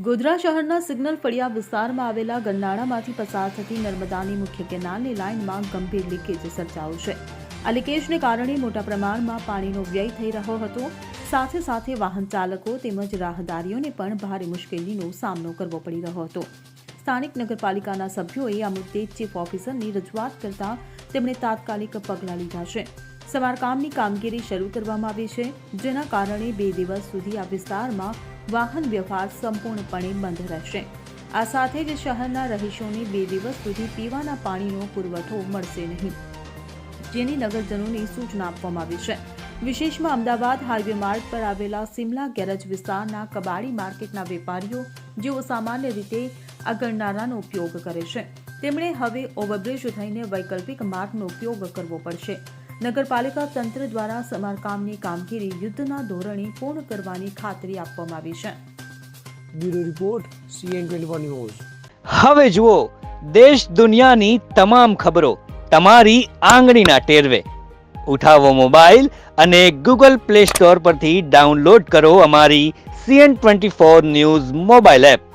ગોધરા શહેરના સિગ્નલ ફળિયા વિસ્તારમાં આવેલા ગરનાળામાંથી પસાર થતી નર્મદાની મુખ્ય કેનાલની લાઇનમાં ગંભીર લીકેજ સર્જાયું છે। આ લીકેજને કારણે મોટા પ્રમાણમાં પાણીનો વ્યય થઈ રહ્યો હતો। સાથે સાથે વાહન ચાલકો તેમજ રાહદારીઓને પણ ભારે મુશ્કેલીનો સામનો કરવો પડી રહ્યો હતો। સ્થાનિક નગરપાલિકાના સભ્યોએ આ મુદ્દે ચીફ ઓફિસરની રજૂઆત કરતા તેમણે તાત્કાલિક પગલાં લીધા છે। સમારકામની કામગીરી શરૂ કરવામાં આવી છે, જેના કારણે 2 દિવસ સુધી આ વિસ્તારમાં વાહન વ્યવહાર સંપૂર્ણપણે બંધ રહેશે। આ સાથે જ શહેરના રહીશોને 2 દિવસ સુધી પીવાના પાણીનો પુરવઠો મળશે નહીં, જેની નગરજનોને સૂચના આપવામાં આવી છે। વિશેષમાં અમદાવાદ હાઈવે માર્ગ પર આવેલા સિમલા ગેરેજ વિસ્તારના કબાડી માર્કેટના વેપારીઓ, જેઓ સામાન્ય રીતે આ ગરનાળાનો ઉપયોગ કરે છે, તેમણે હવે ઓવરબ્રિજ થઈને વૈકલ્પિક માર્ગનો ઉપયોગ કરવો પડશે। નગરપાલિકા તંત્ર દ્વારા સમારકામની કામગીરી યુદ્ધના ધોરણે પૂર્ણ કરવાની ખાતરી આપવામાં આવી છે। Bureau report CN24 news. હવે જુઓ દેશ દુનિયાની તમામ ખબરો તમારી આંગળીના ટેરવે। ઉઠાવો મોબાઈલ અને Google Play Store પરથી ડાઉનલોડ કરો અમારી CN24 ન્યૂઝ મોબાઈલ એપ।